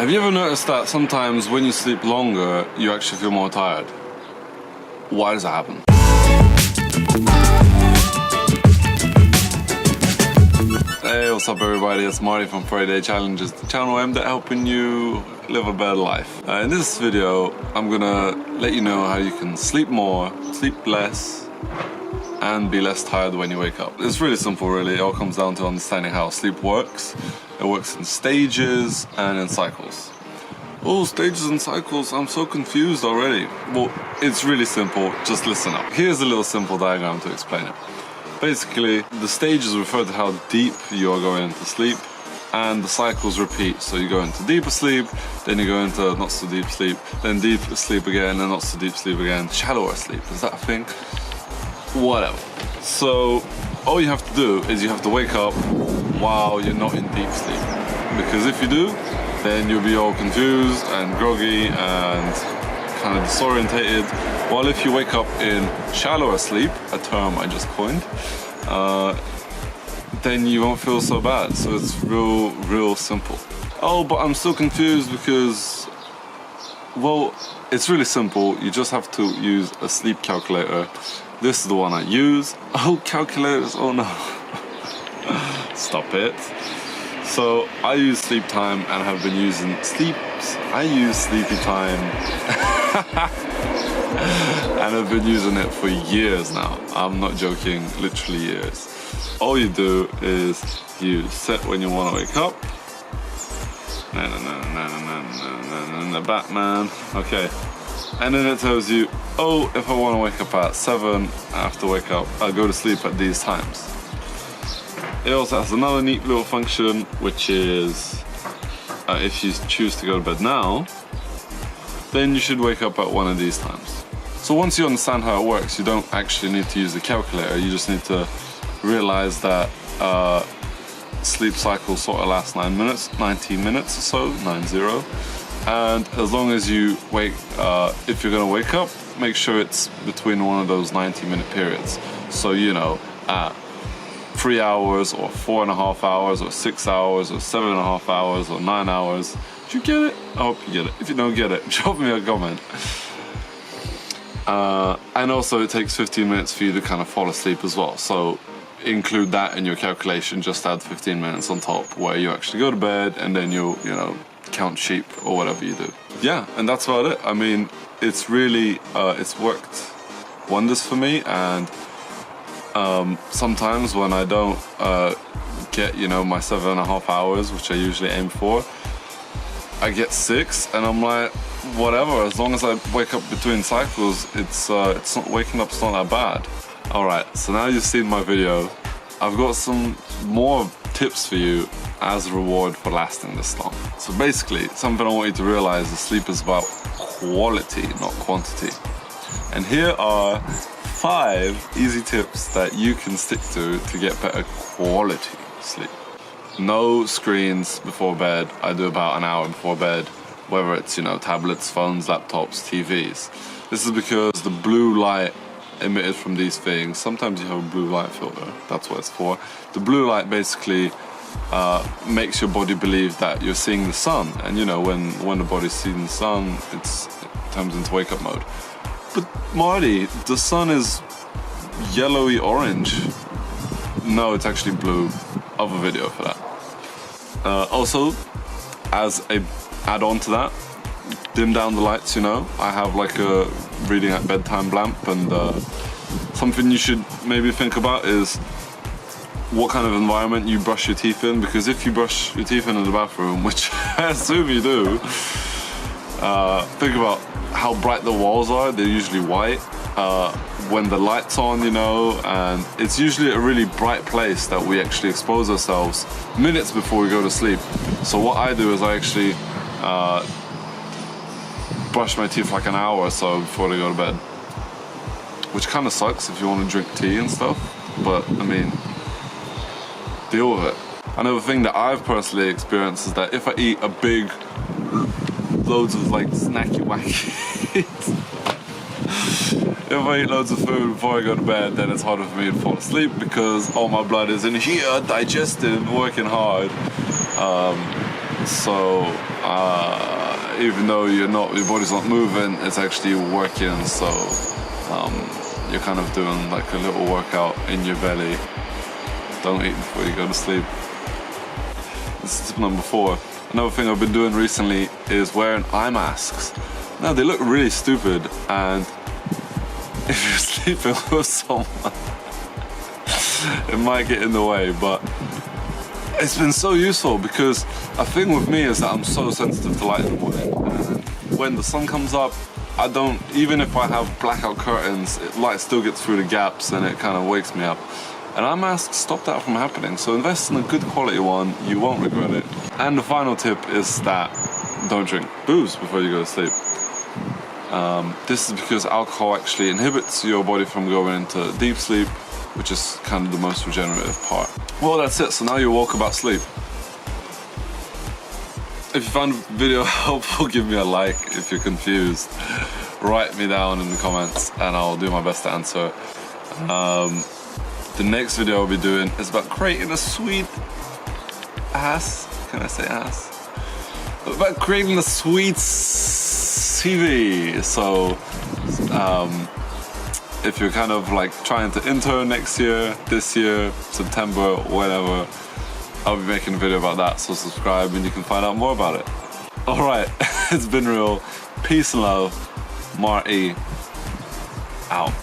Have you ever noticed that sometimes when you sleep longer, you actually feel more tired? Why does that happen? Hey, what's up everybody? It's Marty from 30-Day Challenges, the channel aimed at helping you live a better life. In this video, I'm gonna let you know how you can sleep more, sleep less, and be less tired when you wake up. It's really simple really. It all comes down to understanding how sleep works. It works in stages and in cycles. Oh, stages and cycles, I'm so confused already. Well, it's really simple, just listen up. Here's a little simple diagram to explain it. Basically, the stages refer to how deep you are going into sleep, and the cycles repeat. So you go into deeper sleep, then you go into not so deep sleep, then deep sleep again, then not so deep sleep again, shallower sleep. Is that a thing? Whatever. So all you have to do is you have to wake up while you're not in deep sleep, because if you do, then you'll be all confused and groggy and kind of disorientated. While if you wake up in shallower sleep, a term I just coined, then you won't feel so bad. So it's real simple. Oh, but I'm still confused because, well, it's really simple. You just have to use a sleep calculator. This is the one I use. Oh, calculators, oh no. Stop it. So I use sleep time and have been using I use sleepy time and I've been using it for years now. I'm not joking, literally years. All you do is you set when you want to wake up. Batman. Okay. And then it tells you, oh, if I want to wake up at 7, I have to wake up, I'll go to sleep at these times. It also has another neat little function, which is if you choose to go to bed now, then you should wake up at one of these times. So once you understand how it works, you don't actually need to use the calculator. You just need to realize that sleep cycle sort of lasts 9 minutes, 19 minutes or so, 90. And as long as you wake, if you're gonna wake up, make sure it's between one of those 90-minute periods. So, you know, at 3 hours or 4.5 hours or 6 hours or 7.5 hours or 9 hours. Did you get it? I hope you get it. If you don't get it, drop me a comment. And also it takes 15 minutes for you to kind of fall asleep as well. So include that in your calculation, just add 15 minutes on top where you actually go to bed and then you know, count sheep or whatever you do. Yeah, and that's about it. I mean, it's really, it's worked wonders for me, and sometimes when I don't get, you know, my 7.5 hours, which I usually aim for, I get 6, and I'm like, whatever, as long as I wake up between cycles, it's not waking up, it's not that bad. Alright, so now you've seen my video, I've got some more tips for you as a reward for lasting this long. So basically, something I want you to realize is sleep is about quality, not quantity. And here are 5 easy tips that you can stick to get better quality sleep. No screens before bed. I do about an hour before bed, whether it's, you know, tablets, phones, laptops, TVs. This is because the blue light emitted from these things, sometimes you have a blue light filter, that's what it's for. The blue light basically makes your body believe that you're seeing the sun, and you know, when the body's seeing the sun, it turns into wake up mode. But Marty, the sun is yellowy orange. No, it's actually blue. I have a video for that. Also, as a add-on to that, dim down the lights, you know. I have like a reading at bedtime lamp, and something you should maybe think about is what kind of environment you brush your teeth in, because if you brush your teeth in the bathroom, which I assume you do, think about how bright the walls are. They're usually white. When the light's on, you know, and it's usually a really bright place that we actually expose ourselves minutes before we go to sleep. So what I do is I actually brush my teeth like an hour or so before they go to bed, which kind of sucks if you want to drink tea and stuff, but I mean, deal with it. Another thing that I've personally experienced is that if I eat a big loads of like snacky wacky if I eat loads of food before I go to bed, then it's harder for me to fall asleep because all my blood is in here, digesting, working hard. So even though your body's not moving, it's actually working. So you're kind of doing like a little workout in your belly. Don't eat before you go to sleep. This is tip number 4. Another thing I've been doing recently is wearing eye masks. Now they look really stupid, and if you're sleeping with someone, it might get in the way, but it's been so useful because a thing with me is that I'm so sensitive to light in the morning. And when the sun comes up, I don't, even if I have blackout curtains, light still gets through the gaps and it kind of wakes me up. And eye masks stop that from happening. So invest in a good quality one, you won't regret it. And the final tip is that don't drink booze before you go to sleep. This is because alcohol actually inhibits your body from going into deep sleep, which is kind of the most regenerative part. Well, that's it. So now you're woke about sleep. If you found the video helpful, give me a like. If you're confused, write me down in the comments and I'll do my best to answer. The next video I'll be doing is about creating a sweet ass. Can I say ass? About creating a sweet CV. So, if you're kind of like trying to intern next year, this year, September, whatever, I'll be making a video about that. So subscribe and you can find out more about it. All right, it's been real. Peace and love. Marty out.